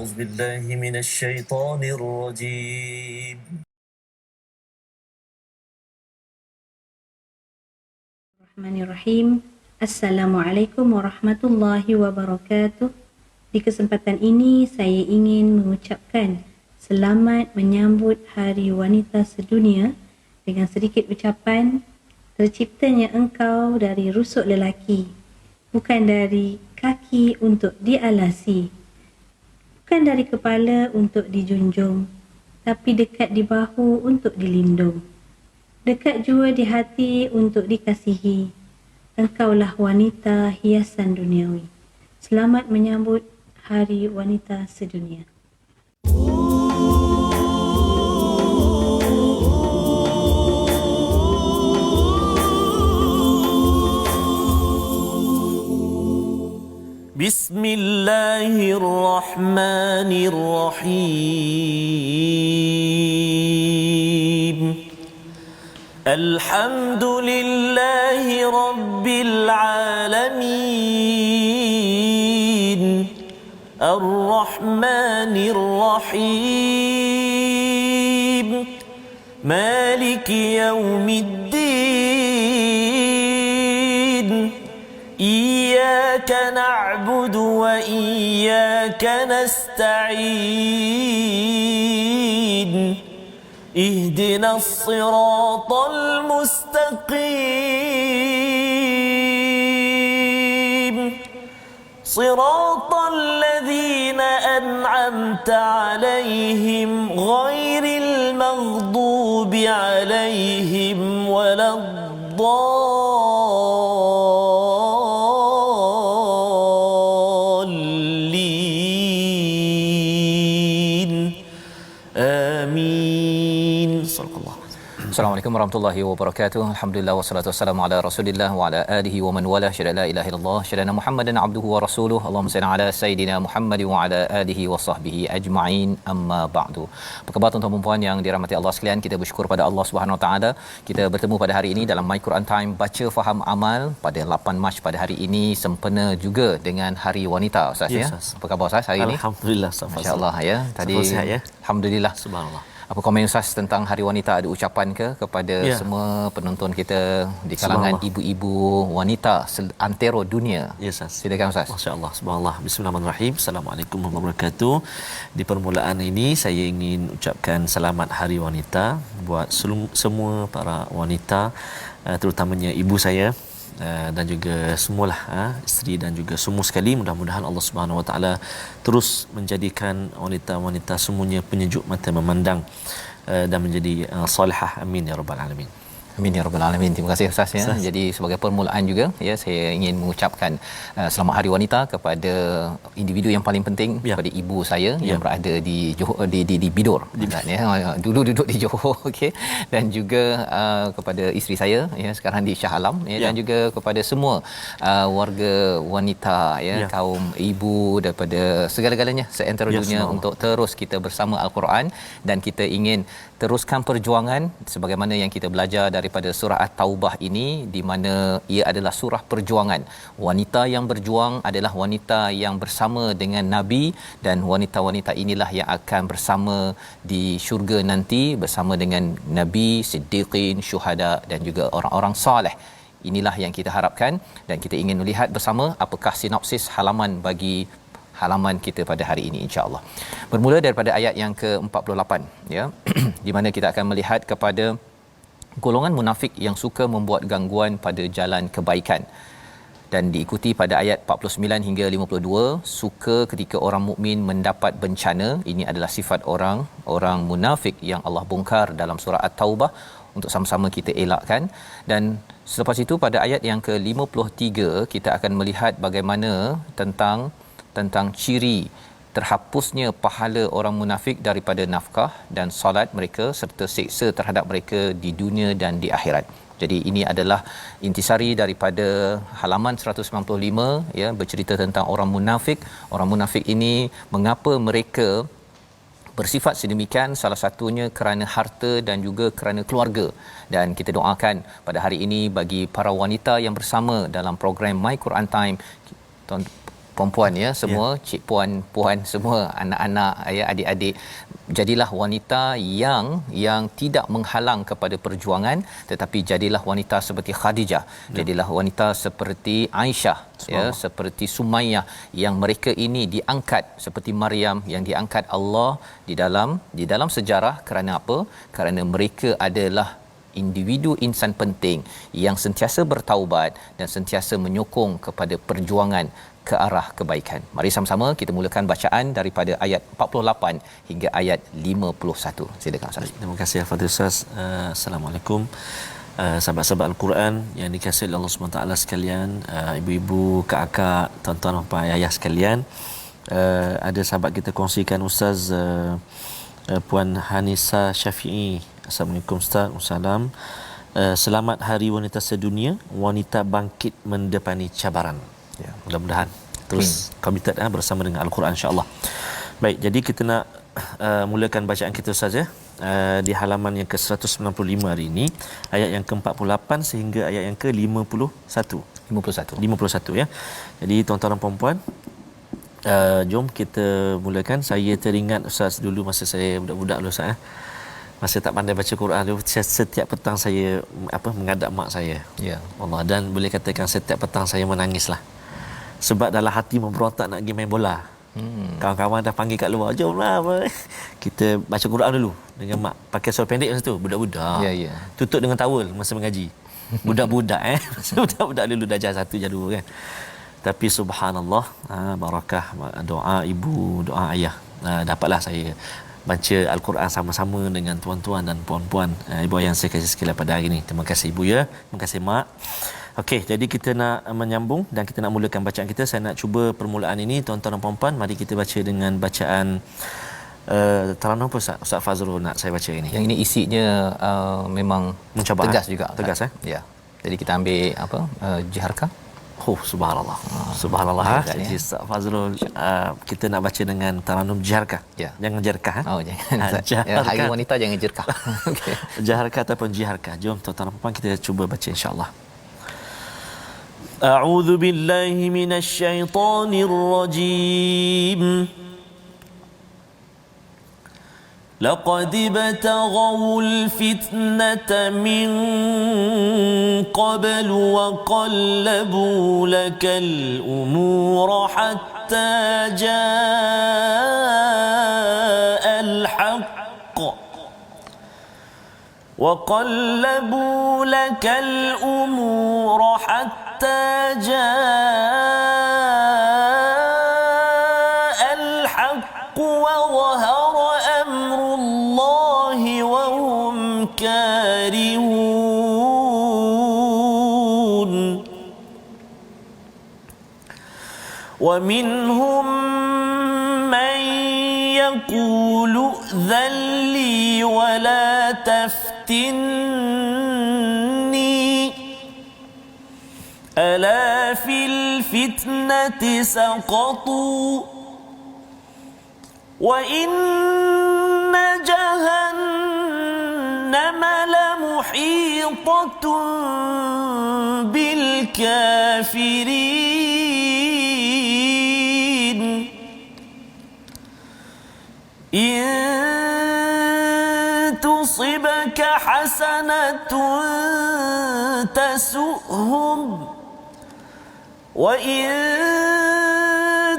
أعوذ بالله من الشيطان الرجيم. Bismillahirrahmanirrahim. Assalamualaikum warahmatullahi wabarakatuh. Di kesempatan ini saya ingin mengucapkan selamat menyambut Hari Wanita Sedunia dengan sedikit ucapan, terciptanya engkau dari rusuk lelaki, bukan dari kaki untuk dialasi, bukan dari kepala untuk dijunjung, tapi dekat di bahu untuk dilindung. Dekat jua di hati untuk dikasihi. Engkaulah wanita hiasan duniawi. Selamat menyambut Hari Wanita Sedunia. Bismillahirrahmanirrahim. الحمد لله رب العالمين الرحمن الرحيم مالك يوم الدين إياك نعبد وإياك نستعين اهدنا الصراط المستقيم صراط الذين أنعمت عليهم غير المغضوب عليهم ولا الضالين آمين. صدق الله. Assalamualaikum warahmatullahi wabarakatuh. Alhamdulillah wassalatu wassalamu ala Rasulillah wa ala alihi wa man wala syada la ilaha illallah syada Muhammadan abduhu wa rasuluhu. Allahumma salli ala sayidina Muhammad wa ala alihi wa sahbihi ajma'in. Amma ba'du. Apa khabar tuan-tuan dan puan yang dirahmati Allah sekalian? Kita bersyukur pada Allah Subhanahu wa taala. Kita bertemu pada hari ini dalam My Quran Time baca faham amal pada 8 Mac pada hari ini sempena juga dengan Hari Wanita Ustaz ya. Apa khabar Ustaz hari ini? Alhamdulillah. Masya-Allah ya. Tadi ya. alhamdulillah. Subhanallah. Apa komen Ustaz tentang Hari Wanita? Ada ucapan ke kepada semua penonton kita di kalangan ibu-ibu wanita antero dunia? Ya, Ustaz. Silakan Ustaz. Masya-Allah, subhanallah. Bismillahirrahmanirrahim. Assalamualaikum warahmatullahi wabarakatuh. Di permulaan ini saya ingin ucapkan selamat Hari Wanita buat semua para wanita, terutamanya ibu saya dan juga semualah isteri dan juga semua sekali. Mudah-mudahan Allah Subhanahu Wa Taala terus menjadikan wanita-wanita semuanya penyejuk mata memandang dan menjadi salihah. Amin ya rabbal alamin. Amin ya rabbal alamin. Terima kasih Ustaz ya. Jadi sebagai permulaan juga ya, saya ingin mengucapkan selamat Hari Wanita kepada individu yang paling penting, kepada ibu saya yang berada di Johor, di Bidor ya. Dulu duduk di Johor, okey, dan juga kepada isteri saya ya sekarang di Shah Alam ya, dan juga kepada semua warga wanita ya, kaum ibu daripada segala-galanya seantero dunia, untuk terus kita bersama Al-Quran, dan kita ingin teruskan perjuangan sebagaimana yang kita belajar daripada surah At-Taubah ini, di mana ia adalah surah perjuangan. Wanita yang berjuang adalah wanita yang bersama dengan Nabi, dan wanita-wanita inilah yang akan bersama di syurga nanti bersama dengan Nabi, Siddiqin, Syuhada dan juga orang-orang soleh. Inilah yang kita harapkan, dan kita ingin melihat bersama apakah sinopsis halaman bagi halaman kita pada hari ini insya-Allah. Bermula daripada ayat yang ke-48 ya di mana kita akan melihat kepada golongan munafik yang suka membuat gangguan pada jalan kebaikan, dan diikuti pada ayat 49 hingga 52 suka ketika orang mukmin mendapat bencana. Ini adalah sifat orang munafik yang Allah bongkar dalam surah At-Taubah untuk sama-sama kita elakkan. Dan selepas itu pada ayat yang ke-53 kita akan melihat bagaimana tentang ciri terhapusnya pahala orang munafik daripada nafkah dan solat mereka, serta siksa terhadap mereka di dunia dan di akhirat. Jadi ini adalah intisari daripada halaman 195 ya, bercerita tentang orang munafik. Orang munafik ini mengapa mereka bersifat sedemikian, salah satunya kerana harta dan juga kerana keluarga. Dan kita doakan pada hari ini bagi para wanita yang bersama dalam program My Quran Time, puan-puan ya, semua cik puan semua, anak-anak ya, adik-adik, jadilah wanita yang tidak menghalang kepada perjuangan, tetapi jadilah wanita seperti Khadijah, jadilah wanita seperti Aisyah ya, seperti Sumayyah, yang mereka ini diangkat, seperti Maryam yang diangkat Allah di dalam sejarah. Kerana apa? Kerana mereka adalah individu insan penting yang sentiasa bertaubat dan sentiasa menyokong kepada perjuangan ke arah kebaikan. Mari sama-sama kita mulakan bacaan daripada ayat 48 hingga ayat 51. Silakan Ustaz. Terima kasih Al-Fadhil Ustaz. Assalamualaikum. Sahabat-sahabat Al-Quran yang dikasihi oleh Allah SWT sekalian, ibu-ibu, kakak, tuan-tuan dan puan ayah sekalian. Ada sahabat kita kongsikan Ustaz, Puan Hanisa Syafi'i. Assalamualaikum Ustaz. Wassalam. Selamat Hari Wanita Sedunia. Wanita bangkit mendepani cabaran. Ya, mudah-mudahan terus komited bersama dengan Al-Quran insya-Allah. Baik, jadi kita nak mulakan bacaan kita saja di halaman yang ke-195 hari ini, ayat yang ke-48 sehingga ayat yang ke-51. 51 ya. Jadi tuan-tuan dan puan-puan, jom kita mulakan. Saya teringat Ustaz dulu masa saya budak-budak dulu Ustaz, masa tak pandai baca Quran tu, setiap petang saya mengadap mak saya. Ya, Allah, dan boleh katakan setiap petang saya menangislah. Sebab dalam hati memberontak nak pergi main bola. Kawan-kawan dah panggil kat luar, jomlah kita baca Quran dulu dengan mak. Pakai seluar pendek masa tu, budak-budak. Ya. Tutup dengan towel masa mengaji. Budak-budak masa budak-budak dulu dah darjah 1 darjah 2 kan. Tapi subhanallah, barakah doa ibu, doa ayah. Dapatlah saya baca Al-Quran sama-sama dengan tuan-tuan dan puan-puan, ibu ayah yang saya kasih sekalian pada hari ini. Terima kasih ibu ya, terima kasih mak. Okey, jadi kita nak menyambung dan kita nak mulakan bacaan kita. Saya nak cuba permulaan ini tuan-tuan dan puan-puan, mari kita baca dengan bacaan Taranum apa Ustaz Fazrul nak saya baca ini. Yang ini isinya memang mencabar, tegas juga. Tegas Ya. Jadi kita ambil Jiharka. Subhanallah. Subhanallah. Jadi Ustaz Fazrul, kita nak baca dengan Taranum Jiharka. Ya. Jangan jerkah. Jangan. Ya, Hari Wanita jangan jerkah. Okey. Jaharka ataupun Jiharka. Jom tuan-tuan dan puan-puan kita cuba baca insya-Allah. A'udzu billahi minasy syaithanir rajim. لقد ابتغوا الفتنة من قبل وقلبوا لك الأمور حتى جاء الحق وقلبوا لك الأمور حتى جاء الحق وظهر أمر الله وهم كارهون ومنهم من يقول ائذن لي ولا تفتني ألا في الفتنة سقطوا وإن جهنم لمحيطة بالكافرين إن تصبك حسنة تسؤهم وإن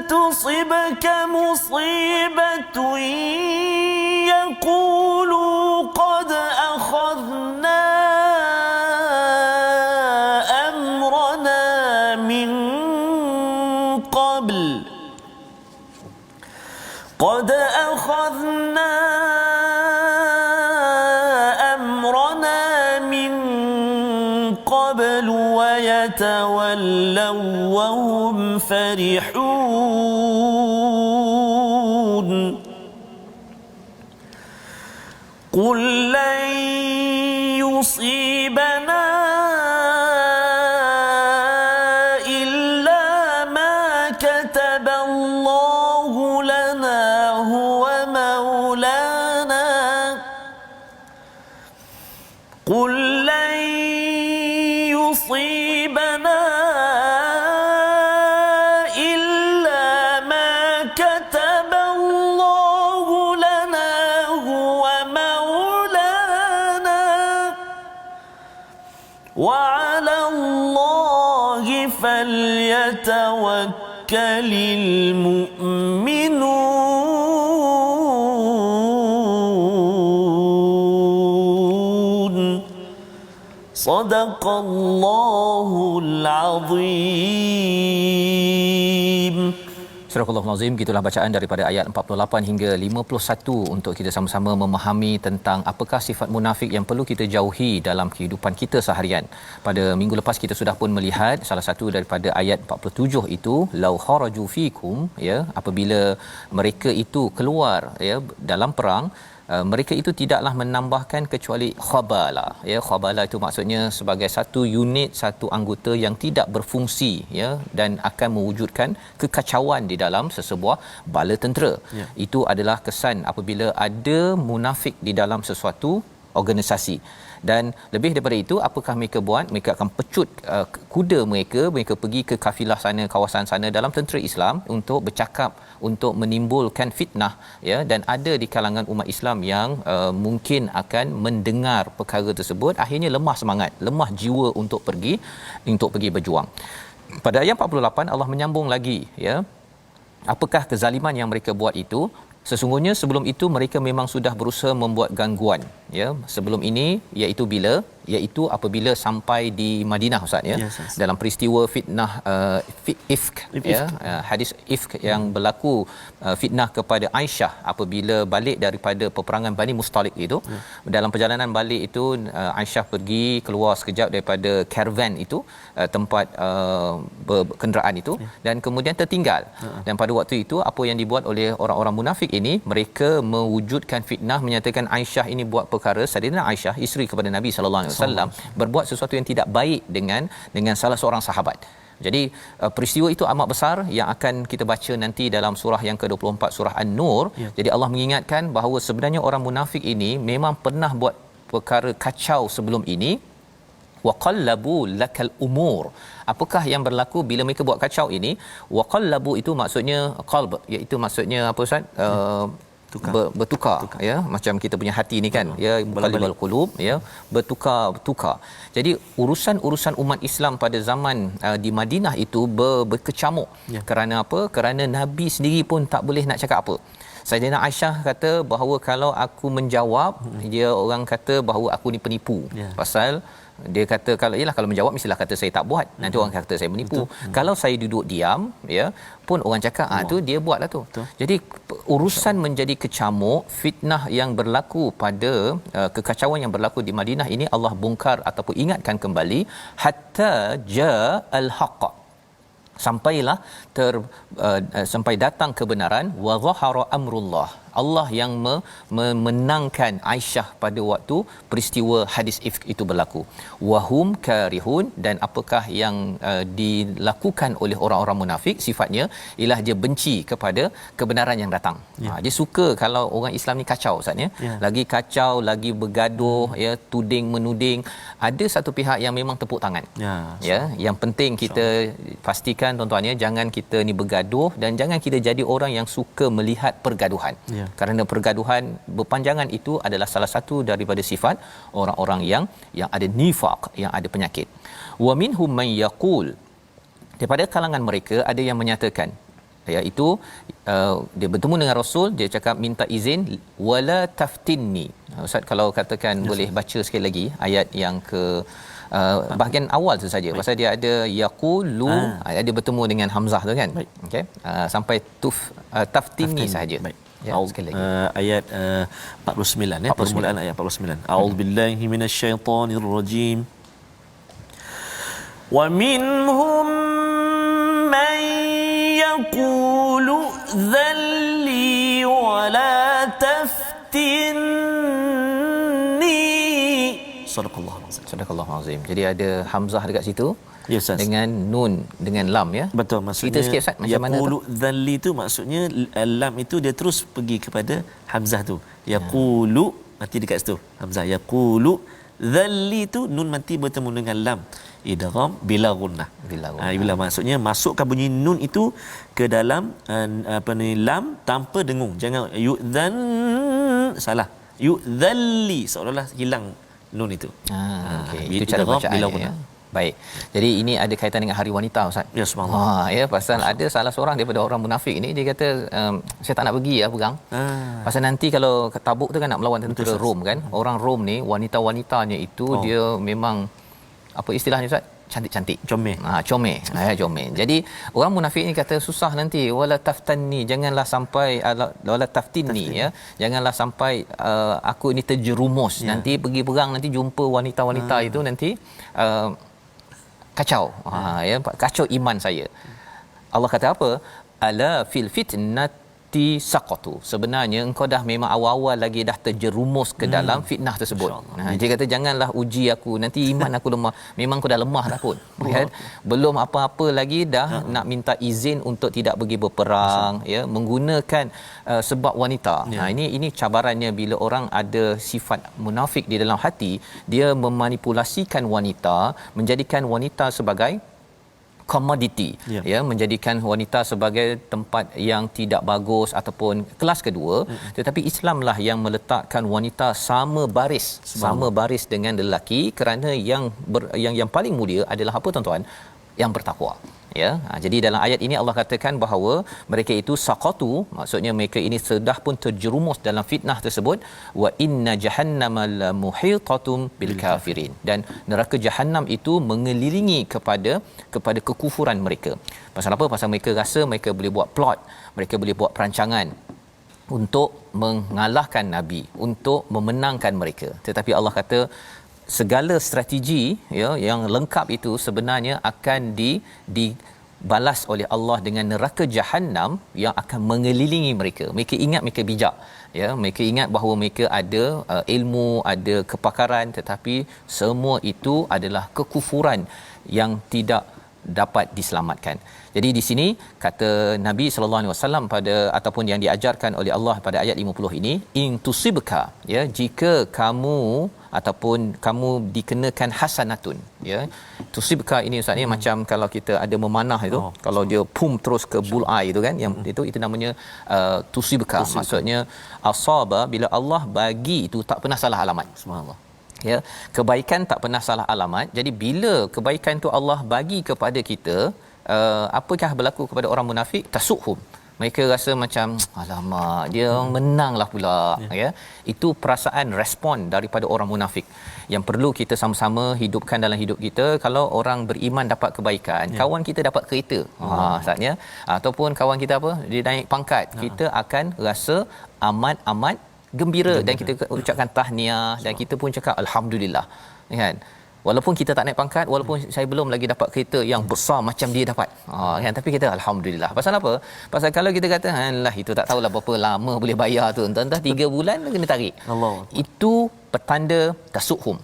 تصبك مصيبة يقولوا قد أخذنا أمرنا من قبل قد أخذنا أمرنا من قبل ويتولوا وهم فرحون قل لن يصيبنا إلا ما كتب الله لنا هو مولانا قل لن يصيبنا إلا وعلى الله فليتوكل المؤمنون صدق الله العظيم. Surah Al-Azim, gitulah bacaan daripada ayat 48 hingga 51 untuk kita sama-sama memahami tentang apakah sifat munafik yang perlu kita jauhi dalam kehidupan kita seharian. Pada minggu lepas kita sudah pun melihat salah satu daripada ayat 47 itu, lau kharaju fikum, ya, apabila mereka itu keluar, ya, dalam perang, mereka itu tidaklah menambahkan kecuali khabala, ya. Khabala itu maksudnya sebagai satu unit, satu anggota yang tidak berfungsi, ya, dan akan mewujudkan kekacauan di dalam sesebuah bala tentera. Ya. Itu adalah kesan apabila ada munafik di dalam sesuatu organisasi. Dan lebih daripada itu, apakah mereka buat? Mereka akan pecut kuda mereka pergi ke kafilah sana, kawasan sana dalam tentera Islam untuk bercakap, untuk menimbulkan fitnah, ya. Dan ada di kalangan umat Islam yang mungkin akan mendengar perkara tersebut, akhirnya lemah semangat, lemah jiwa untuk pergi berjuang. Pada ayat 48 Allah menyambung lagi, ya, apakah kezaliman yang mereka buat itu. Sesungguhnya sebelum itu mereka memang sudah berusaha membuat gangguan, ya. Sebelum ini iaitu apabila sampai di Madinah, Ustaz, ya. Yes. Dalam peristiwa fitnah ifk, ya, hadis ifk yang berlaku, fitnah kepada Aisyah apabila balik daripada peperangan Bani Mustalik itu. Dalam perjalanan balik itu, Aisyah pergi keluar sekejap daripada caravan itu, tempat kenderaan itu, dan kemudian tertinggal. Dan pada waktu itu apa yang dibuat oleh orang-orang munafik ini, mereka mewujudkan fitnah, menyatakan Aisyah ini buat perkara, Sayyidina Aisyah, isteri kepada Nabi sallallahu alaihi wasallam, berbuat sesuatu yang tidak baik dengan salah seorang sahabat. Jadi peristiwa itu amat besar yang akan kita baca nanti dalam surah yang ke-24, surah An-Nur. Ya. Jadi Allah mengingatkan bahawa sebenarnya orang munafik ini memang pernah buat perkara kacau sebelum ini. Waqallabu lakal umur. Apakah yang berlaku bila mereka buat kacau ini? Waqallabu itu maksudnya qalb, iaitu maksudnya apa, Ustaz? Bertukar, ya, macam kita punya hati ni kan, ya, muqallibal qulub, ya, bertukar. Jadi urusan umat Islam pada zaman di Madinah itu berkecamuk. Ya. Kerana apa? Kerana Nabi sendiri pun tak boleh nak cakap apa. Sayyidina Aisyah kata bahawa kalau aku menjawab, dia orang kata bahawa aku ni penipu. Ya. Pasal dia kata kalau menjawab mestilah kata saya tak buat, nanti orang kata saya menipu. Kalau saya duduk diam, ya, pun orang cakap tu dia buatlah tu. Betul. Jadi urusan menjadi kecamuk, fitnah yang berlaku pada kekacauan yang berlaku di Madinah ini Allah bongkar ataupun ingatkan kembali, hatta ja'al haqq, sampailah sampai datang kebenaran, wa zahara amrullah, Allah yang memenangkan Aisyah pada waktu peristiwa hadis ifk itu berlaku. Wahum karihun, dan apakah yang dilakukan oleh orang-orang munafik, sifatnya ialah dia benci kepada kebenaran yang datang. Ya. Dia suka kalau orang Islam ni kacau, Ustaz, ya. Ya. Lagi kacau, lagi bergaduh, ya, tuding menuding. Ada satu pihak yang memang tepuk tangan. Ya, yang penting kita pastikan, tuan-tuan, ya, jangan kita ni bergaduh dan jangan kita jadi orang yang suka melihat pergaduhan. Ya. Kerana pergaduhan berpanjangan itu adalah salah satu daripada sifat orang-orang yang ada nifaq, yang ada penyakit. Wa minhum man yaqul, daripada kalangan mereka ada yang menyatakan, iaitu dia bertemu dengan Rasul, dia cakap minta izin, wala taftinni. Ustaz, kalau katakan boleh baca sekali lagi ayat yang ke bahagian awal tu saja, pasal dia ada yaqulu, dia bertemu dengan Hamzah tu kan. Okey, sampai taftini saja. Ya, sekali lagi. Ayat 49, ya, permulaan ayat 49. A'udzubillahi minasyaitonirrajim. Wa minhum man yaqulu dhalli wa la taftinni. Sadaqallahu azim. Jadi ada Hamzah dekat situ. Yes, dengan nun, dengan lam, ya. Betul, maksudnya kita sikit, Ustaz, macam mana tu? Dhalli tu maksudnya lam itu dia terus pergi kepada Hamzah tu. Yaqulu mati dekat situ. Hamzah yaqulu, dhalli tu nun mati bertemu dengan lam. Idgham bila gunnah. Bila maksudnya masukkan bunyi nun itu ke dalam lam tanpa dengung. Jangan yu'dhan, salah. Yu'dhalli, seolah-olah hilang nun itu. Okey. Itu cara bacaannya ya. Baik. Jadi ini ada kaitan dengan Hari Wanita, Ustaz. Ya, subhanallah. Ya, pasal ada salah seorang daripada orang munafik ni, dia kata saya tak nak pergi ya perang. Pasal nanti kalau ke Tabuk tu kan nak melawan tentera Rom kan. Orang Rom ni wanita-wanitanya itu dia memang apa istilahnya, Ustaz? Cantik-cantik. Comel. Comel. Comel. Jadi orang munafik ni kata susah nanti, wala taftanni, janganlah sampai wala taftinni ya. Janganlah sampai aku ini terjerumus. Nanti pergi perang nanti jumpa wanita-wanita itu nanti kacau. Kacau iman saya. Allah kata apa? Ala fil fitnati saqatu. Sebenarnya engkau dah memang awal-awal lagi dah terjerumus ke dalam fitnah tersebut. Dia kata janganlah uji aku, nanti iman aku lemah. Memang kau dah lemah dah pun. Kan? Belum apa-apa lagi dah nak minta izin untuk tidak pergi berperang ya, menggunakan sebab wanita. Ini cabarannya bila orang ada sifat munafik di dalam hati, dia memanipulasikan wanita, menjadikan wanita sebagai komoditi ya, menjadikan wanita sebagai tempat yang tidak bagus ataupun kelas kedua. Tetapi Islamlah yang meletakkan wanita sama baris dengan lelaki, kerana yang paling mulia adalah apa tuan-tuan? Yang bertakwa ya. Jadi dalam ayat ini Allah katakan bahawa mereka itu saqatu, maksudnya mereka ini sudah pun terjerumus dalam fitnah tersebut. Wa inna jahannama la muhitatum bil kafirin, dan neraka jahanam itu mengelilingi kepada kekufuran mereka. Pasal apa? Pasal mereka rasa mereka boleh buat plot, mereka boleh buat perancangan untuk mengalahkan Nabi, untuk memenangkan mereka. Tetapi Allah kata segala strategi ya yang lengkap itu sebenarnya akan dibalas oleh Allah dengan neraka jahanam yang akan mengelilingi mereka. Mereka ingat mereka bijak ya, mereka ingat bahawa mereka ada ilmu, ada kepakaran, tetapi semua itu adalah kekufuran yang tidak dapat diselamatkan. Jadi di sini kata Nabi sallallahu alaihi wasallam pada ataupun yang diajarkan oleh Allah pada ayat 50 ini, in tusibka ya, jika kamu ataupun kamu dikenakan hasanatun ya. Tusibka ini Ustaz ni macam kalau kita ada memanah itu, kalau dia pum terus ke bullseye itu kan, yang itu namanya tusibka. Maksudnya asaba, bila Allah bagi itu tak pernah salah alamat. Subhanallah. Ya, kebaikan tak pernah salah alamat. Jadi bila kebaikan tu Allah bagi kepada kita, apakah berlaku kepada orang munafik? Tasuhum. Mereka rasa macam alamak, dia menanglah pula ya. Itu perasaan respon daripada orang munafik yang perlu kita sama-sama hidupkan dalam hidup kita. Kalau orang beriman dapat kebaikan, kawan kita dapat kereta saatnya, ataupun kawan kita apa, dia naik pangkat, kita akan rasa amat gembira dan kita ucapkan tahniah dan kita pun cakap alhamdulillah kan. Walaupun kita tak naik pangkat, walaupun saya belum lagi dapat kereta yang besar macam dia dapat kan, tapi kita alhamdulillah. Pasal apa? Pasal kalau kita kata alah itu tak tahulah berapa lama boleh bayar tu, entah 3 bulan kena tarik Allah, itu petanda tasuhum.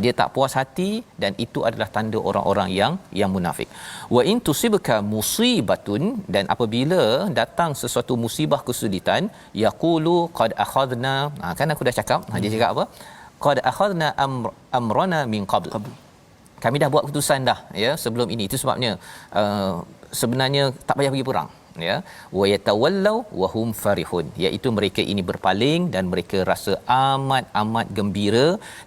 Dia tak puas hati, dan itu adalah tanda orang-orang yang munafik. Wa in tusibka musibatun, dan apabila datang sesuatu musibah kesulitan, yaqulu qad akhadna, kan aku dah cakap, dia cakap apa? Qad akhadna amrana min qabl. Kami dah buat keputusan dah ya sebelum ini. Itu sebabnya sebenarnya tak payah pergi perang ya. Wa yatawallau wa hum farihun, iaitu mereka ini berpaling dan mereka rasa amat gembira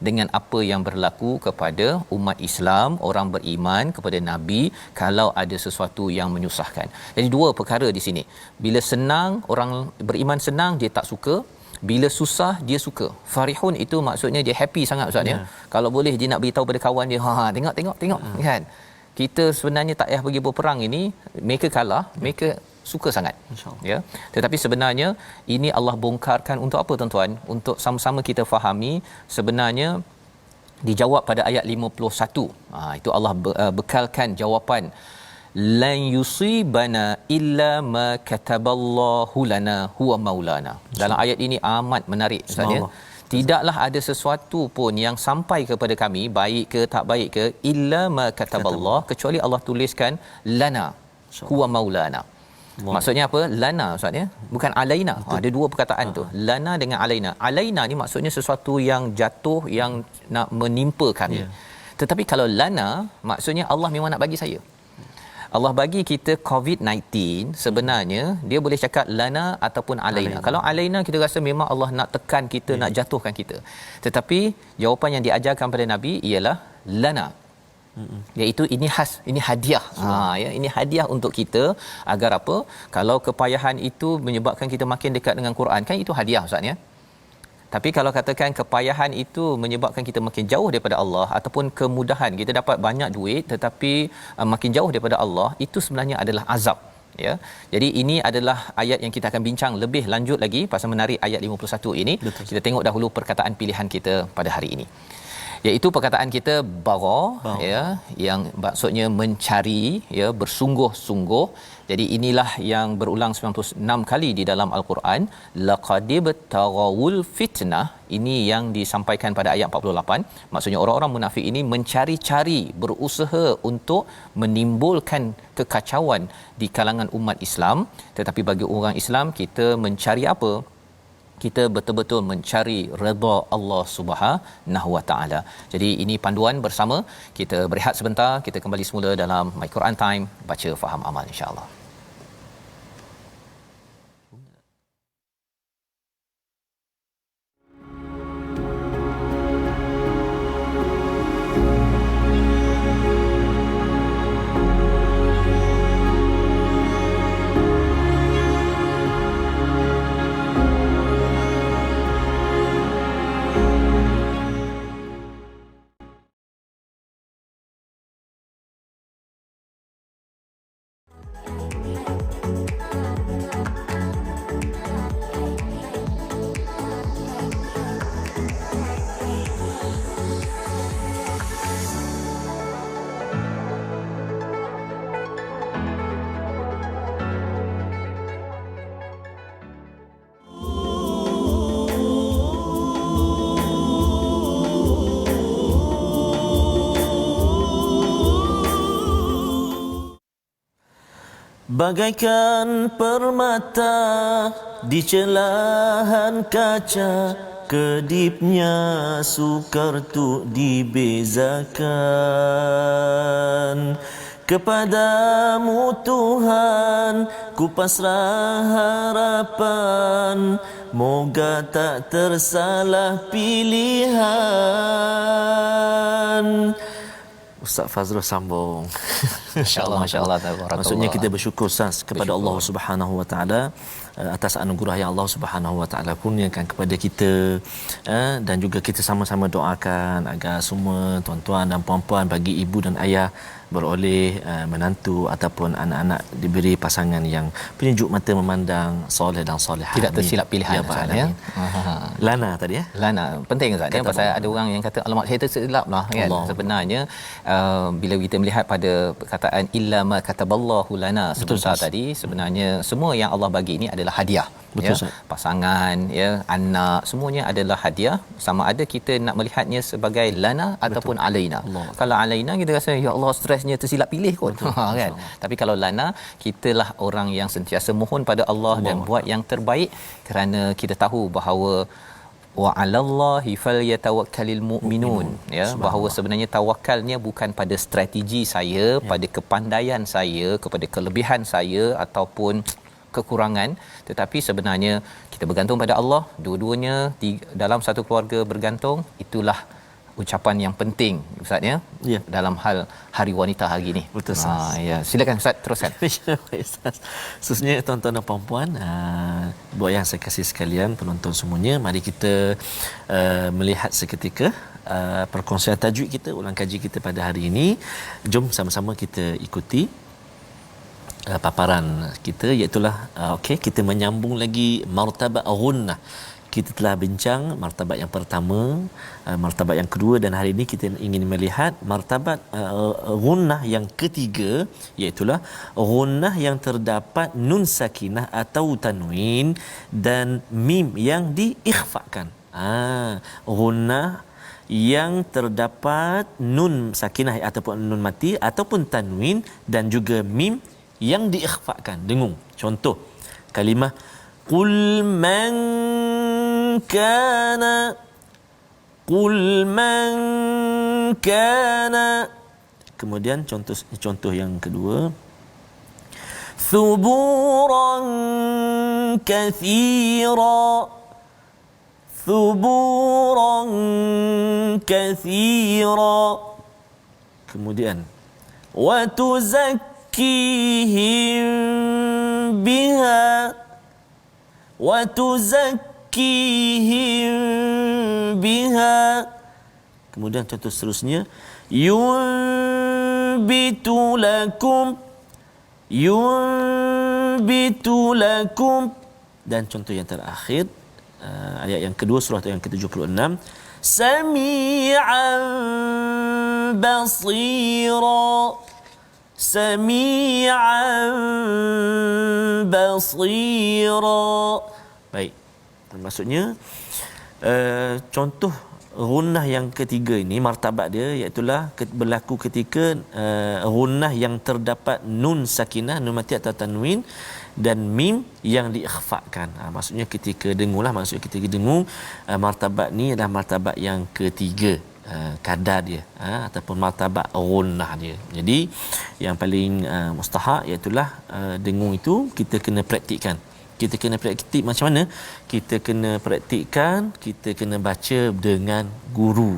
dengan apa yang berlaku kepada umat Islam, orang beriman kepada Nabi, kalau ada sesuatu yang menyusahkan. Jadi dua perkara di sini. Bila senang, orang beriman senang, dia tak suka. Bila susah, dia suka. Farihun itu maksudnya dia happy sangat Ustaz ya. Kalau boleh dia nak beritahu pada kawan dia, tengok kan. Kita sebenarnya tak payah pergi berperang ini, mereka kalah, mereka suka sangat. Ya. Tetapi sebenarnya ini Allah bongkarkan untuk apa tuan-tuan? Untuk sama-sama kita fahami, sebenarnya dijawab pada ayat 51. Itu Allah bekalkan jawapan, lan yusibana illa ma kataballahu lana huwa maulana. Dalam ayat ini amat menarik Ustaz ya. Tidaklah ada sesuatu pun yang sampai kepada kami, baik ke tak baik ke, illa ma kataballah, kecuali Allah tuliskan lana huwa maulana. Maksudnya apa? Lana Ustaz ya, bukan alaina. Ada dua perkataan tu, lana dengan alaina. Alaina ni maksudnya sesuatu yang jatuh, yang nak menimpa kami. Tetapi kalau lana, maksudnya Allah memang nak bagi saya. Allah bagi kita COVID-19, sebenarnya dia boleh cakap lana ataupun alaina. Kalau alaina kita rasa memang Allah nak tekan kita, nak jatuhkan kita. Tetapi jawapan yang diajarkan pada Nabi ialah lana. Iaitu ini khas, ini hadiah. Ya, ini hadiah untuk kita agar apa? Kalau kepayahan itu menyebabkan kita makin dekat dengan Quran, kan itu hadiah Ustaz ya. Tapi kalau katakan kepayahan itu menyebabkan kita makin jauh daripada Allah, ataupun kemudahan kita dapat banyak duit tetapi makin jauh daripada Allah, itu sebenarnya adalah azab ya. Jadi ini adalah ayat yang kita akan bincang lebih lanjut lagi pasal menarik ayat 51 ini. Betul. Kita tengok dahulu perkataan pilihan kita pada hari ini, iaitu perkataan kita bara ya, yang maksudnya mencari ya, bersungguh-sungguh. Jadi inilah yang berulang 96 kali di dalam al-Quran. Laqadib taghawul fitnah, ini yang disampaikan pada ayat 48. Maksudnya orang-orang munafik ini mencari-cari, berusaha untuk menimbulkan kekacauan di kalangan umat Islam. Tetapi bagi orang Islam, kita mencari apa? Kita betul-betul mencari redha Allah Subhanahu Wa Taala. Jadi ini panduan bersama. Kita berehat sebentar, kita kembali semula dalam My Quran Time, baca faham amal insya-Allah. Bagaikan permata di celahan kaca, kedipnya sukar tu dibezakan. Kepadamu Tuhan ku pasrah harapan, moga tak tersalah pilihan. Ustaz Fazrul sambung. Masya-Allah. Maksudnya kita bersyukur Ustaz kepada Allah Subhanahu Wa Taala atas anugerah yang Allah Subhanahu Wa Taala kurniakan kepada kita, dan juga kita sama-sama doakan agar semua tuan-tuan dan puan-puan, bagi ibu dan ayah, beroleh menantu ataupun anak-anak diberi pasangan yang penyejuk mata memandang, soleh dan solehah. Tidak tersilap pilihan ya, Ustaz ya. Lana tadi ya. Lana penting Ustaz ya, pasal ada orang yang kata alamak saya tersilap lah kan. Allah. Sebenarnya bila kita melihat pada perkataan illa ma kataballahu lana sebentar tadi, sebenarnya semua yang Allah bagi ini adalah hadiah. Betul, ya, pasangan ya, anak, semuanya adalah hadiah. Sama ada kita nak melihatnya sebagai lana ataupun alaina. Allah. Kalau alaina kita rasa ya Allah stresnya tersilap pilih kot kan. Tapi kalau lana, kitalah orang yang sentiasa mohon pada Allah dan buat yang terbaik, kerana kita tahu bahawa wa 'alallahi falyatawakkalul mu'minun ya, bahawa sebenarnya tawakalnya bukan pada strategi saya, pada kepandaian saya, kepada kelebihan saya ataupun kekurangan, tetapi sebenarnya kita bergantung pada Allah. Dua-duanya dalam satu keluarga bergantung. Itulah ucapan yang penting Ustaz ya, dalam hal Hari Wanita hari ini. Betul ya, silakan Ustaz teruskan. Ustaz, khususnya tuan-tuan dan puan-puan, buat yang saya kasih sekalian, penonton semuanya, mari kita melihat seketika perkongsian tajwid kita, ulang kaji kita pada hari ini. Jom sama-sama kita ikuti paparan kita, iaitu okey, kita menyambung lagi martabat ghunnah. Kita telah bincang martabat yang pertama, martabat yang kedua, dan hari ini kita ingin melihat martabat ghunnah yang ketiga, iaitu ghunnah yang terdapat nun sakinah atau tanwin dan mim yang diikhfakan. Ghunnah yang terdapat nun sakinah ataupun nun mati ataupun tanwin dan juga mim yang diikhfakan. Dengung contoh kalimah qul man kana, qul man kana. Kemudian contoh yang kedua, Thuburan kathira. Thuburan kathira. Kemudian wa tuzakkihim biha. Wa tuzakkihim biha. Kemudian contoh seterusnya, yunbitu lakum. Dan contoh yang terakhir, ayat yang kedua surah yang ke-76, sami'an basira. Sami'an basira. Baik, maksudnya contoh gunnah yang ketiga ini, martabat dia iaitulah berlaku ketika gunnah yang terdapat nun sakinah, nun mati atau tanwin, dan mim yang diikhfakan. Maksudnya ketika dengulah, maksudnya ketika dengung, martabat ni adalah martabat yang ketiga, kadar dia ataupun martabat gunnah dia. Jadi yang paling mustahak iaitulah dengung itu kita kena praktikkan. Kita kena praktik macam mana? Kita kena praktikkan, kita kena baca dengan guru.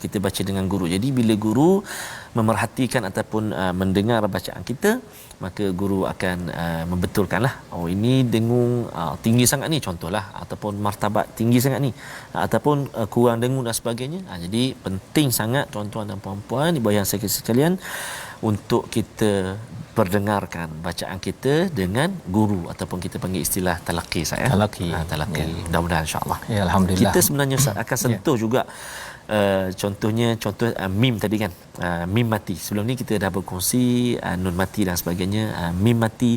Kita baca dengan guru. Jadi bila guru memerhatikan ataupun mendengar bacaan kita, maka guru akan membetulkanlah, oh ini dengung tinggi sangat ni, contohlah, ataupun martabat tinggi sangat ni, ataupun kurang dengung dan sebagainya. Jadi penting sangat tuan-tuan dan puan-puan, ibu ayah sekalian, untuk kita perdengarkan bacaan kita dengan guru, ataupun kita panggil istilah talaqi saya. Talaqi. Mudah-mudahan insya-Allah. Ya, alhamdulillah. Kita sebenarnya akan sentuh juga contohnya mim tadi kan, mim mati. Sebelum ni kita dah berkongsi nun mati dan sebagainya. Mim mati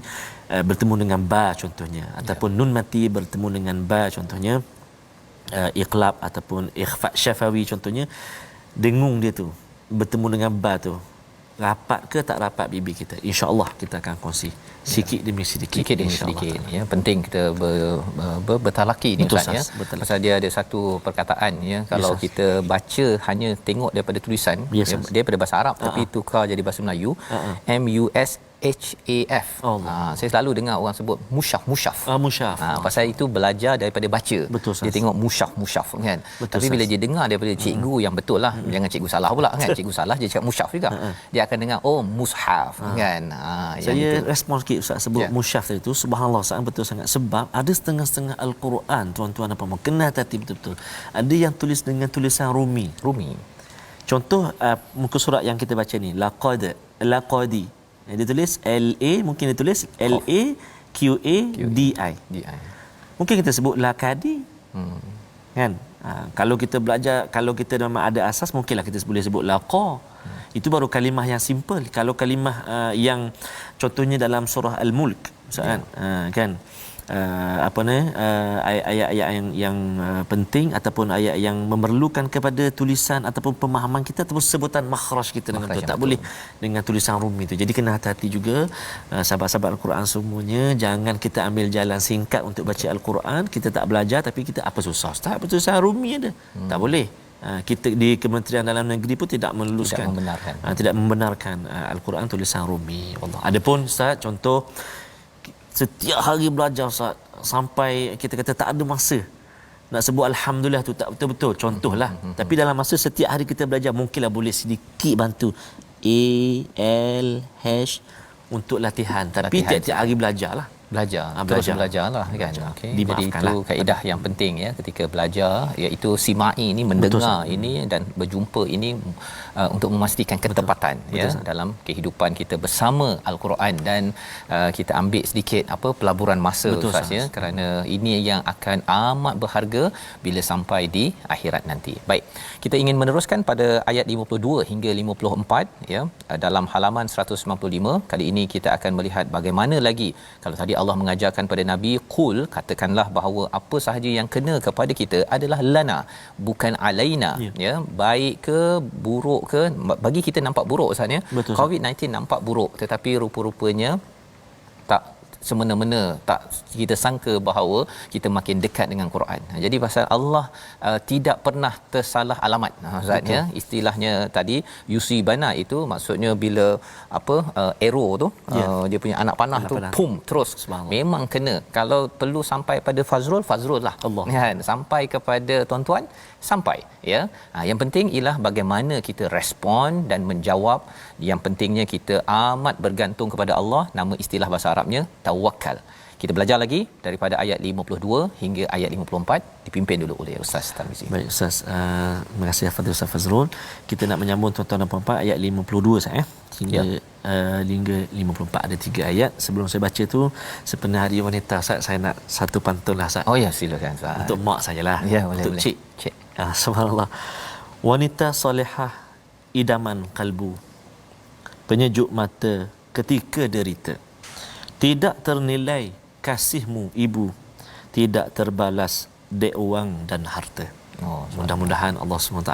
bertemu dengan ba contohnya, ataupun nun mati bertemu dengan ba contohnya, iqlab ataupun ikhfa syafawi contohnya. Dengung dia tu bertemu dengan ba tu, rapat ke tak rapat bibir kita, insya-Allah kita akan kongsi sikit demi sedikit, ya. Penting kita bertalaki ni Ustaz, ya. Pasal dia ada satu perkataan, ya, kalau kita baca hanya tengok daripada tulisan, dia daripada bahasa Arab tapi tukar jadi bahasa Melayu, MUSHAF. Saya selalu dengar orang sebut musyaf. Pasal itu belajar daripada baca. Dia tengok musyaf kan. Tapi bila dia dengar daripada cikgu yang betul lah, jangan cikgu salah pula kan. Cikgu salah dia cakap musyaf juga. Dia akan dengar oh mushaf kan. Saya respon sikit Ustaz sebut musyaf itu, subhanallah sangat betul sangat, sebab ada setengah-setengah al-Quran tuan-tuan apa mau kena hati betul-betul. Ada yang tulis dengan tulisan Rumi. Contoh muka surat yang kita baca ni, laqadi. Dia tulis LA, mungkin dia tulis LAQADI. Mungkin kita sebut laqadi. Kan? Kalau kita belajar, kalau kita memang ada asas, mungkinlah kita boleh sebut laqa. Itu baru kalimah yang simple. Kalau kalimah yang contohnya dalam surah Al-Mulk, kan, ayat-ayat yang penting ataupun ayat yang memerlukan kepada tulisan ataupun pemahaman kita ataupun sebutan makhraj kita dengan betul. Tak boleh dengan tulisan Rumi itu. Jadi kena hati-hati juga sahabat-sahabat Al-Quran semuanya, jangan kita ambil jalan singkat untuk baca Al-Quran. Kita tak belajar tapi kita apa susah Ustaz, apa tulisan Rumi ada. Tak boleh. Kita di Kementerian Dalam Negeri pun tidak meluluskan, tidak membenarkan Al-Quran tulisan Rumi. Allah. Adapun Ustaz, contoh setiap hari belajar Ustaz, sampai kita kata tak ada masa nak sebut alhamdulillah tu, tak betul-betul contohlah. Tapi dalam masa setiap hari kita belajar, mungkinlah boleh sedikit bantu ALH untuk latihan. Tapi tiap-tiap hari belajarlah. Belajarlah kan. Okey. Jadi itu kaedah yang penting, ya, ketika belajar, iaitu simai ini, mendengar ini dan berjumpa ini untuk memastikan ketepatan, ya, dalam kehidupan kita bersama Al-Quran. Dan kita ambil sedikit pelaburan masa Ustaz, ya, kerana ini yang akan amat berharga bila sampai di akhirat nanti. Baik, kita ingin meneruskan pada ayat 52 hingga 54, ya, dalam halaman 195. Kali ini kita akan melihat bagaimana lagi, kalau tadi Allah mengajarkan pada Nabi, qul, katakanlah bahawa apa sahaja yang kena kepada kita adalah lana, bukan alaina, ya, baik ke buruk ke, bagi kita nampak buruk Ustaz, ya. COVID-19 nampak buruk, tetapi rupa-rupanya tak semena-mena, tak kita sangka bahawa kita makin dekat dengan Quran. Jadi pasal Allah tidak pernah tersalah alamat. Maksudnya istilahnya tadi yusibana itu maksudnya bila arrow tu dia punya anak panah tu pum terus memang kena. Kalau perlu sampai pada Fazrul lah Allah kan, sampai kepada tuan-tuan sampai ya. Yang penting ialah bagaimana kita respon dan menjawab. Yang pentingnya kita amat bergantung kepada Allah. Nama istilah bahasa Arabnya tawakkal. Kita belajar lagi daripada ayat 52 hingga ayat 54, dipimpin dulu oleh Ustaz Tarmizi. Baik Ustaz, terima kasih Fadil Ustaz Fazrul. Kita nak menyambung tuan-tuan dan puan-puan ayat 52 saya hingga 54, ada 3 ayat. Sebelum saya baca tu, sepenuh hari wanita Ustaz, saya nak satu pantun lah Ustaz. Oh ya, silakan Ustaz. Untuk mak sajalah. Ya, boleh, untuk boleh. cik. Subhanallah. Wanita solehah idaman kalbu, penyejuk mata ketika derita. Tidak ternilai kasihmu ibu, tidak terbalas dek wang dan harta. Mudah-mudahan Allah SWT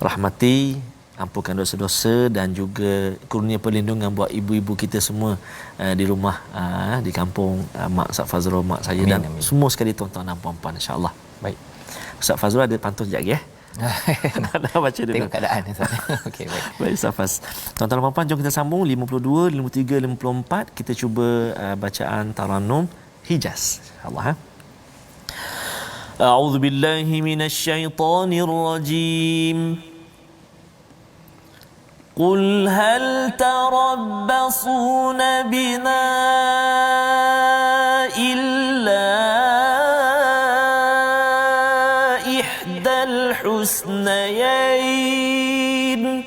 rahmati, ampunkan dosa-dosa dan juga kurnia perlindungan buat ibu-ibu kita semua di rumah, di kampung, mak Ustaz Fazrul, mak saya, amin, dan amin, semua sekali tuan-tuan dan puan-puan, insya-Allah. Baik. Ustaz Fazrul ada pantun sekejap lagi dah baca dulu. Tengok keadaan. Okey, baik. Baik Safas. Tuan-tuan dan puan-puan, jom kita sambung 52, 53, 54. Kita cuba bacaan Tarannum Hijaz. InsyaAllah. A'udzu billahi minasyaitonir rajim. Qul hal tarabbasuna bina illa الحسنيين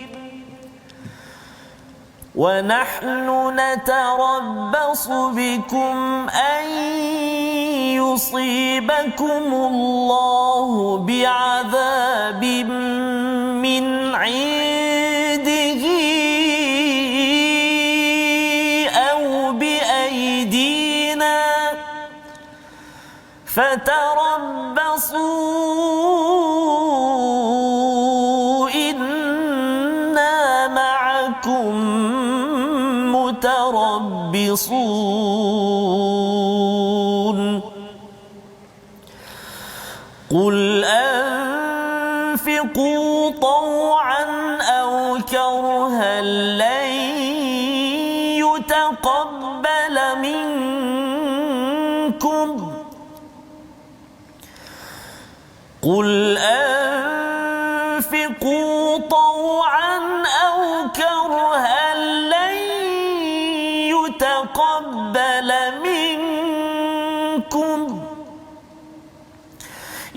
ونحن نتربص بكم أن يصيبكم الله بعذاب من عنده أو بأيدينا فتربصوا إنا معكم متربصون قل أنفقوا طوعا أو كرها لن يتقبل منكم قل أنفقوا طوعا أو كرها لن يتقبل منكم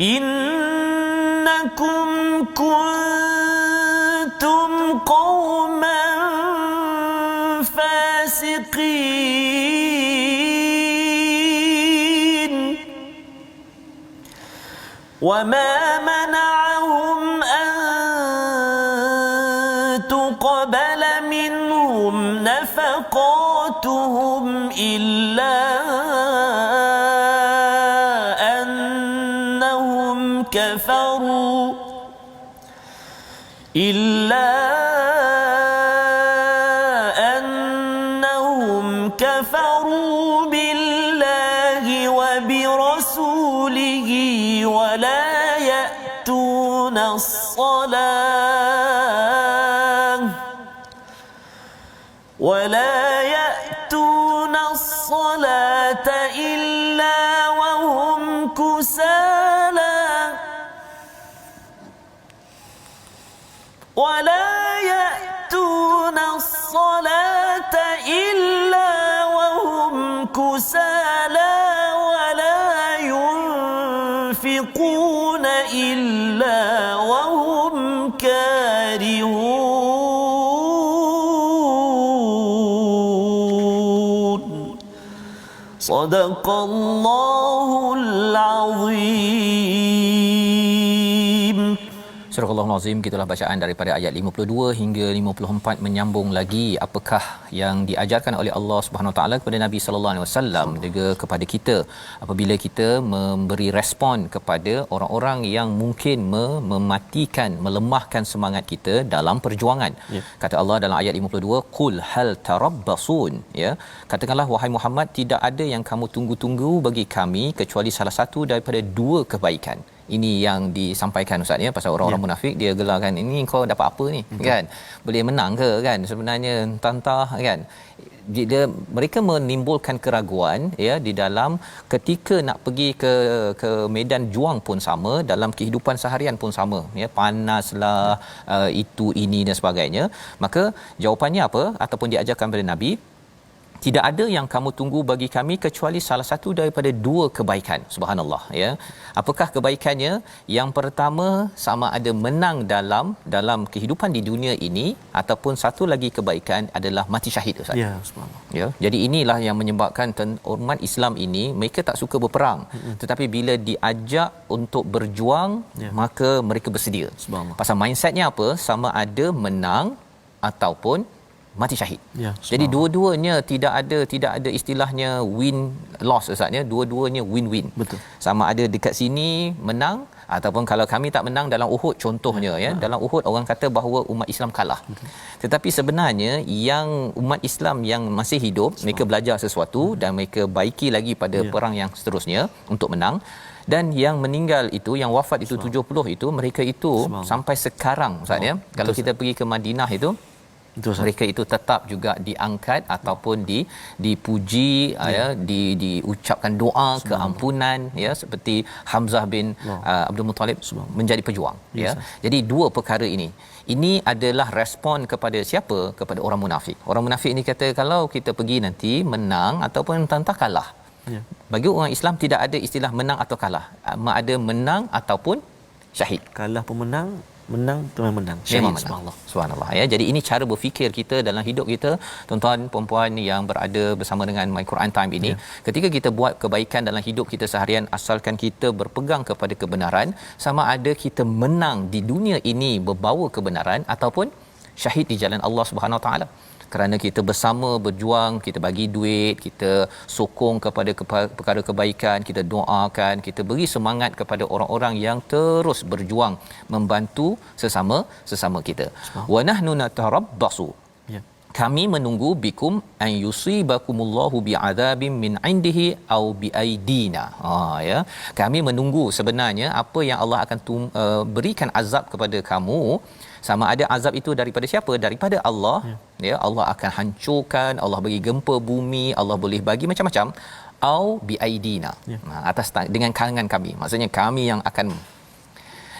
إنكم كنتم قوما فاسقين وما منعهم أن تقبل منهم نفقاتهم إلا أنهم كفروا بالله وبرسوله ولا يأتون الصلاة إلا وهم كسالى ولا يأتون الصلاة إلا وهم كسالى ولا ينفقون إلا وهم كارهون صدق الله العظيم. Surah Allah Astagfirullahalazim. Gitulah bacaan daripada ayat 52 hingga 54 menyambung lagi apakah yang diajarkan oleh Allah Subhanahu Wa Taala kepada Nabi sallallahu alaihi wasallam juga kepada kita apabila kita memberi respon kepada orang-orang yang mungkin mematikan, melemahkan semangat kita dalam perjuangan. Kata Allah dalam ayat 52, qul hal tarabbasun, ya, katakanlah wahai Muhammad, tidak ada yang kamu tunggu-tunggu bagi kami kecuali salah satu daripada dua kebaikan. Ini yang disampaikan Ustaz, ya, pasal orang-orang munafik dia gelarkan, ini kau dapat apa ni, kan, boleh menang ke, kan, sebenarnya tantah, kan, mereka menimbulkan keraguan, ya, di dalam ketika nak pergi ke medan juang pun sama, dalam kehidupan seharian pun sama, ya, panaslah, itu ini dan sebagainya. Maka jawapannya apa ataupun diajarkan pada Nabi, tidak ada yang kamu tunggu bagi kami kecuali salah satu daripada dua kebaikan. Subhanallah, ya. Apakah kebaikannya? Yang pertama, sama ada menang dalam kehidupan di dunia ini, ataupun satu lagi kebaikan adalah mati syahid, Ustaz. Ya, subhanallah. Ya, jadi inilah yang menyebabkan umat Islam ini mereka tak suka berperang, tetapi bila diajak untuk berjuang, maka mereka bersedia. Subhanallah. Pasal mindsetnya apa? Sama ada menang ataupun mati syahid. Ya, jadi dua-duanya tidak ada istilahnya win loss, Ustaz, ya. Dua-duanya win-win. Betul. Sama ada dekat sini menang, ataupun kalau kami tak menang dalam Uhud contohnya, ya. Dalam Uhud orang kata bahawa umat Islam kalah. Tetapi sebenarnya yang umat Islam yang masih hidup, mereka belajar sesuatu dan mereka baiki lagi pada perang yang seterusnya untuk menang. Dan yang meninggal itu, yang wafat itu 70 itu, mereka itu sampai sekarang, Ustaz, ya. Kalau kita pergi ke Madinah itu, mereka itu tetap juga diangkat ataupun dipuji, ya, diucapkan doa keampunan, ya, seperti Hamzah bin Abdul Muttalib menjadi pejuang, ya. Jadi dua perkara ini adalah respon kepada siapa? Kepada orang munafik. Orang munafik ni kata kalau kita pergi nanti menang ataupun tantang kalah. Bagi orang Islam tidak ada istilah menang atau kalah. Ada menang ataupun syahid. Kalah pun menang, menang memang menang. Syahid, subhanallah, ya. Jadi ini cara berfikir kita dalam hidup kita, tuan-tuan puan-puan yang berada bersama dengan My Quran Time ini. Ketika kita buat kebaikan dalam hidup kita seharian, asalkan kita berpegang kepada kebenaran, sama ada kita menang di dunia ini berbawa kebenaran ataupun syahid di jalan Allah Subhanahu Wa Taala. Kerana kita bersama berjuang, kita bagi duit, kita sokong kepada perkara kebaikan, kita doakan, kita beri semangat kepada orang-orang yang terus berjuang membantu sesama kita. Wa nahnu natarabbasu, kami menunggu bikum an yusibakumullahu bi'adzabin min indihi au biaidina. Ya, kami menunggu sebenarnya apa yang Allah akan berikan azab kepada kamu. Sama ada azab itu daripada siapa? Daripada Allah, ya. Allah akan hancurkan, Allah bagi gempa bumi, Allah boleh bagi macam-macam, au biaidina, atas dengan tangan kami. Maksudnya kami yang akan.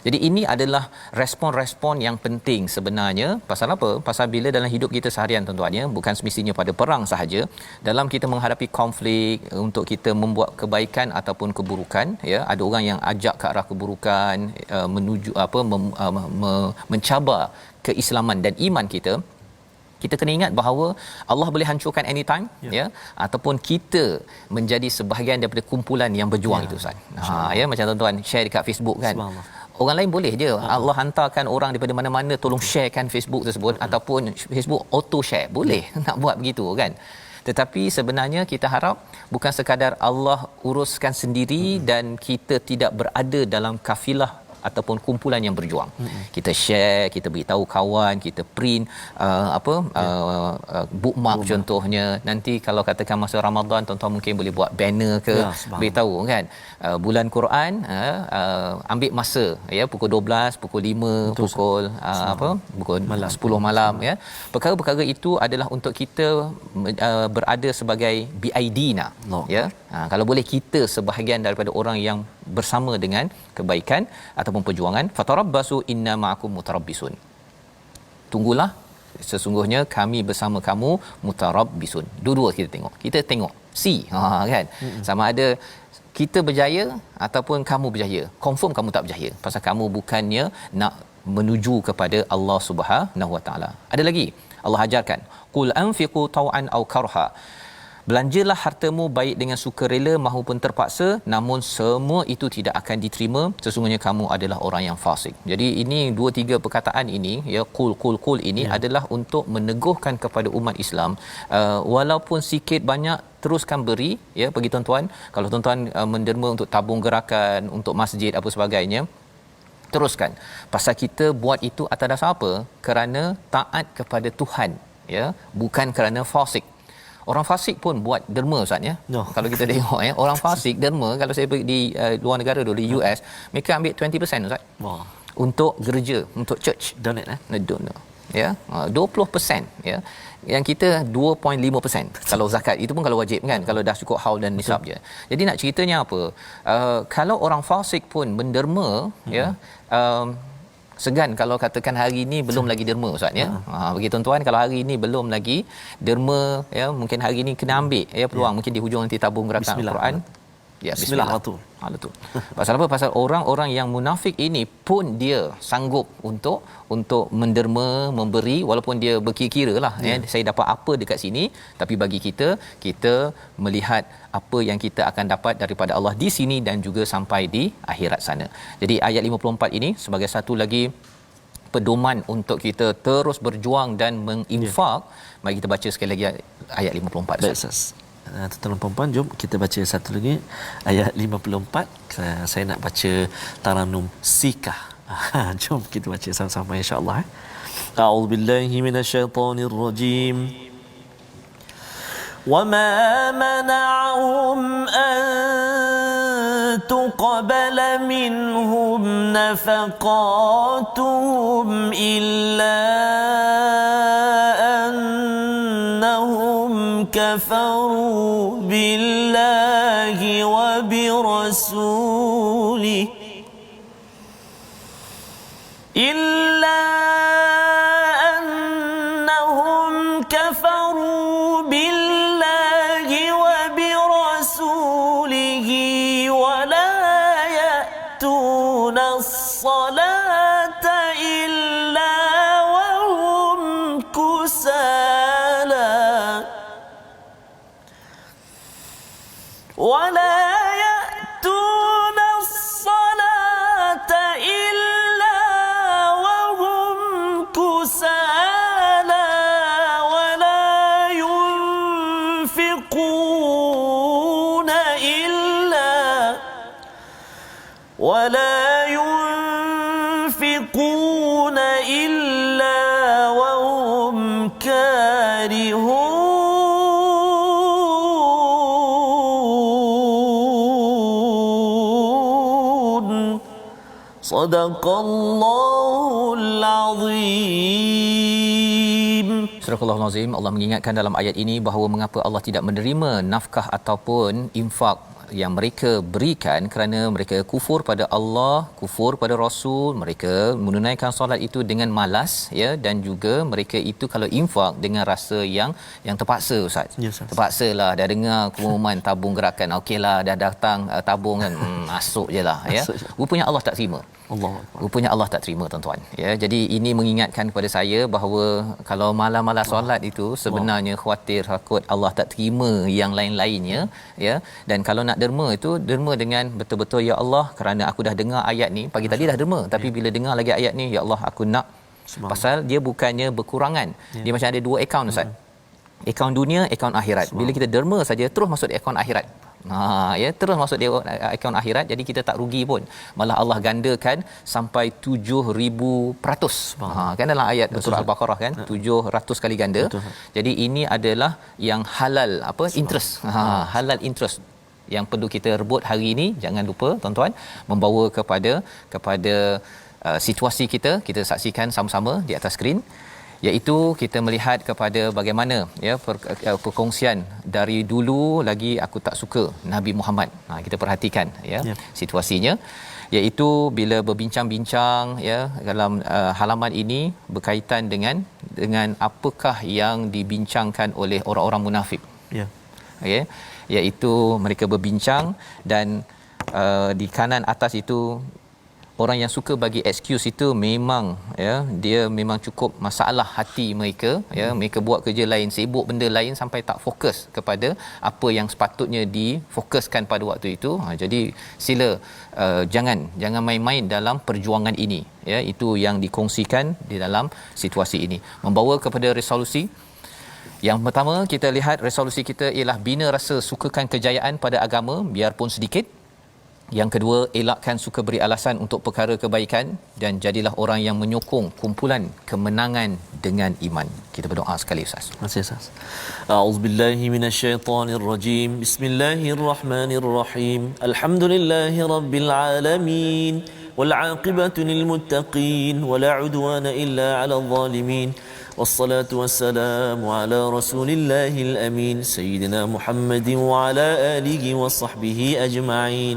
Jadi ini adalah respon-respon yang penting sebenarnya. Pasal apa? Pasal bila dalam hidup kita seharian, tuan-tuannya, bukan semestinya pada perang sahaja, dalam kita menghadapi konflik, untuk kita membuat kebaikan ataupun keburukan, ya, ada orang yang ajak ke arah keburukan, menuju mencabar keislaman dan iman kita. Kita kena ingat bahawa Allah boleh hancurkan anytime, ya, ataupun kita menjadi sebahagian daripada kumpulan yang berjuang, itu, Ustaz. Ya, macam tuan-tuan share dekat Facebook, kan. Orang lain boleh je, Allah hantarkan orang daripada mana-mana tolong sharekan Facebook tersebut, ataupun Facebook auto share, boleh nak buat begitu, kan. Tetapi sebenarnya kita harap bukan sekadar Allah uruskan sendiri dan kita tidak berada dalam kafilah ataupun kumpulan yang berjuang. Kita share, kita beritahu kawan, kita print bookmark contohnya. Nanti kalau katakan masa Ramadan, tuan-tuan mungkin boleh buat banner ke, beritahu, kan, bulan Quran, ambil masa, ya, pukul 12, pukul 5, pukul pukul 10 malam, ya. Perkara-perkara itu adalah untuk kita berada sebagai BID-na, ya. Kalau boleh kita sebahagian daripada orang yang bersama dengan kebaikan ataupun perjuangan. Fatarabbasu inna ma'akum mutarabbisun, tunggulah, sesungguhnya kami bersama kamu mutarabbisun. Dua-dua kita tengok kan, sama ada kita berjaya ataupun kamu berjaya. Confirm kamu tak berjaya, pasal kamu bukannya nak menuju kepada Allah Subhanahu Wa Taala. Ada lagi Allah ajarkan, qul anfiqu taw'an aw karha, belanjalah hartamu baik dengan sukarela maupun terpaksa, namun semua itu tidak akan diterima, sesungguhnya kamu adalah orang yang fasik. Jadi ini 2-3 perkataan ini, ya, qul ini adalah untuk meneguhkan kepada umat Islam, walaupun sikit banyak teruskan beri, ya, bagi tuan-tuan. Kalau tuan-tuan menderma untuk tabung gerakan, untuk masjid apa sebagainya, teruskan. Pasal kita buat itu atas dasar apa? Kerana taat kepada Tuhan, ya, bukan kerana fasik. Orang fasik pun buat derma, Ustaz, ya. No. Kalau kita tengok, ya, orang fasik derma, kalau saya pergi di luar negara dulu, di US, mereka ambil 20%, Ustaz. Wah, Untuk gereja, untuk church. donate Donate. Ya, 20%, ya. Yang kita 2.5%. Kalau zakat itu pun kalau wajib, kan, kalau dah cukup haul dan nisab je. Jadi nak ceritanya apa? Kalau orang fasik pun menderma, ya, segan kalau katakan hari ini belum lagi derma, Ustaz, ya. Bagi tuan-tuan, kalau hari ini belum lagi derma, ya, mungkin hari ini kena ambil, ya, peluang, mungkin di hujung nanti tabung gerakan Al-Quran. Ya, bismillah. betul. Betul. Pasal apa? Pasal orang-orang yang munafik ini pun dia sanggup untuk menderma, memberi, walaupun dia berkira-kira lah, ya, saya dapat apa dekat sini, tapi bagi kita melihat apa yang kita akan dapat daripada Allah di sini dan juga sampai di akhirat sana. Jadi ayat 54 ini sebagai satu lagi pedoman untuk kita terus berjuang dan menginfak. Mari kita baca sekali lagi ayat 54. Baik, Ustaz. Tuan-tuan dan puan-puan, jom kita baca satu lagi ayat 54. Saya nak baca Taranum Sikah. Jom kita baca sama-sama, insya-Allah. A'udzubillahi minasyaitonirrajim. وَمَا مَنَعَهُمْ أَن تُقْبَلَ مِنْهُمْ نَفَقَاتُهُمْ إِلَّا أَنَّهُمْ كَفَرُوا بِاللَّهِ وَبِرَسُولِهِ إِلَّا أَنَّهُمْ كَفَرُوا بِاللَّهِ وَبِرَسُولِهِ وَلَا يَأْتُونَ الصَّلَاةَ إِلَّا وَهُمْ كُسَالَى وَلَا يَأْتُونَ الصَّلَاةَ إِلَّا وَهُمْ كُسَالَى وَلَا يُنْفِقُونَ إِلَّا وَهُمْ كارهون صدق الله العظيم. Surah Al-Azim, Allah mengingatkan dalam ayat ini bahawa mengapa Allah tidak menerima nafkah ataupun infak yang mereka berikan kerana mereka kufur pada Allah, kufur pada Rasul, mereka menunaikan solat itu dengan malas, ya, dan juga mereka itu kalau infak dengan rasa yang terpaksa, Ustaz. Ya, Ustaz. Terpaksalah dah dengar pengumuman tabung gerakan, okeylah dah datang tabung kan, masuk jelah, ya. Rupanya Allah tak terima. Rupanya Allah tak terima, tuan-tuan, ya. Jadi ini mengingatkan kepada saya bahawa kalau malam-malam solat itu sebenarnya khawatir takut Allah tak terima yang lain-lainnya, ya. Dan kalau nak derma itu derma dengan betul-betul, ya Allah, kerana aku dah dengar ayat ni, pagi tadi dah derma, tapi bila dengar lagi ayat ni, ya Allah, aku nak. Pasal dia bukannya berkurangan, dia macam ada 2 akaun, Ustaz. Akaun dunia, akaun akhirat. Bila kita derma saja terus masuk di akaun akhirat. Ya, terus masuk di akaun akhirat, jadi kita tak rugi pun. Malah Allah gandakan sampai 7,000%. Kan dalam ayat surah Al-Baqarah kan, 700 kali ganda. Betul. Jadi ini adalah yang halal, interest. Halal interest yang perlu kita rebut hari ini. Jangan lupa, tuan-tuan, membawa kepada situasi kita saksikan sama-sama di atas skrin, iaitu kita melihat kepada bagaimana, ya, perkongsian dari dulu lagi aku tak suka Nabi Muhammad. Kita perhatikan, ya, situasinya, iaitu bila berbincang-bincang, ya, dalam halaman ini berkaitan dengan apakah yang dibincangkan oleh orang-orang munafik. Ya. Okey, iaitu mereka berbincang dan di kanan atas itu orang yang suka bagi excuse itu memang ya, dia memang cukup masalah hati mereka ya, mereka buat kerja lain, sibuk benda lain sampai tak fokus kepada apa yang sepatutnya difokuskan pada waktu itu. Jadi sila jangan main-main dalam perjuangan ini ya. Itu yang dikongsikan di dalam situasi ini, membawa kepada resolusi. Yang pertama kita lihat resolusi kita ialah bina rasa sukakan kejayaan pada agama biarpun sedikit. Yang kedua, elakkan suka beri alasan untuk perkara kebaikan dan jadilah orang yang menyokong kumpulan kemenangan dengan iman. Kita berdoa sekali Ustaz. Terima kasih Ustaz. A'udzubillahi minasyaitonirrajim. Bismillahirrahmanirrahim. Alhamdulillahirabbil alamin. Wal 'aqibatu lil muttaqin wa la 'udwana illa 'alal zalimin. والصلاة والسلام على رسول الله الأمين سيدنا محمد وعلى آله وصحبه أجمعين.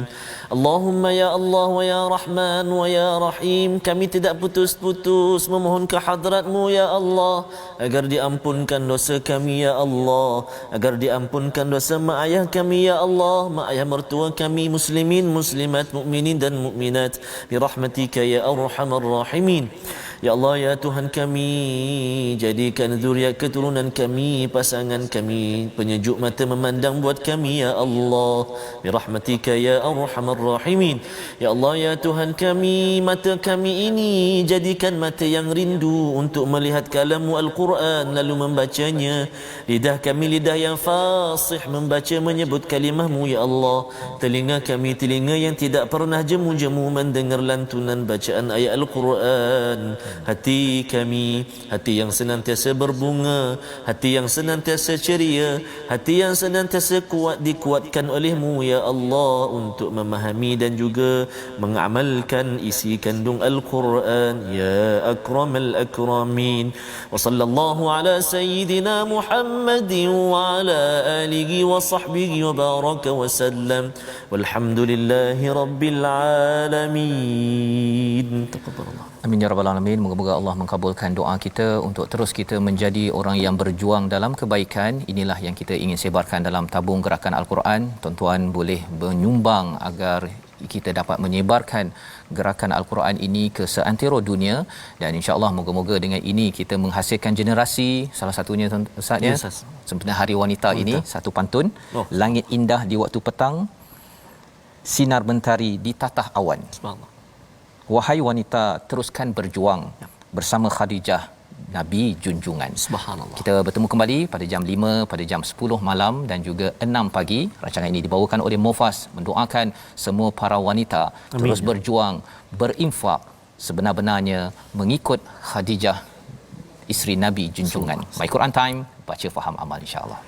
اللهم يا الله ويا رحمن ويا رحيم, kami tidak putus-putus memohon ke hadrat-Mu ya Allah agar diampunkan dosa kami ya Allah, agar diampunkan dosa mak ayah kami ya Allah, mak ayah mertua kami, muslimin muslimat, mukminin dan mukminat, bi rahmatika ya arhamar rahimin. Ya Allah, ya Tuhan kami, jadikan zuriat keturunan kami, pasangan kami penyejuk mata memandang buat kami ya Allah, bi rahmatika ya arhamar rahimin. Ya Allah, ya Tuhan kami, mata kami ini jadikan mata yang rindu untuk melihat kalam-Mu Al-Quran lalu membacanya. Lidah kami lidah yang fasih membaca menyebut kalimah-Mu ya Allah. Telinga kami telinga yang tidak pernah jemu-jemu mendengar lantunan bacaan ayat Al-Quran. Hati kami hati yang senantiasa berbunga, hati yang senantiasa ceria, hati yang senantiasa kuat dikuatkan oleh-Mu ya Allah untuk memahami dan juga mengamalkan isi kandung Al-Quran ya akramal akramin. Wa sallallahu ala sayyidina Muhammadin wa ala alihi wa sahbihi wa baraka wa sallam. Walhamdulillahi rabbil alamin. Taqabbalallah. Amin ya rabbal alamin. Moga-moga Allah mengabulkan doa kita untuk terus kita menjadi orang yang berjuang dalam kebaikan. Inilah yang kita ingin sebarkan dalam tabung gerakan Al-Quran. Tuan-tuan boleh menyumbang agar kita dapat menyebarkan gerakan Al-Quran ini ke seantero dunia, dan insya-Allah moga-moga dengan ini kita menghasilkan generasi. Salah satunya Ustaz ya, sempena Hari Wanita ini satu pantun, langit indah di waktu petang, sinar mentari di tatah awan. Subhanallah. Wahai wanita, teruskan berjuang bersama Khadijah, Nabi junjungan. Subhanallah. Kita bertemu kembali pada jam 5, pada jam 10 malam dan juga 6 pagi. Rancangan ini dibawakan oleh Mufas, mendoakan semua para wanita terus berjuang, berinfak sebenar-benarnya mengikut Khadijah, isteri Nabi junjungan. My Quran Time, baca faham amal insya-Allah.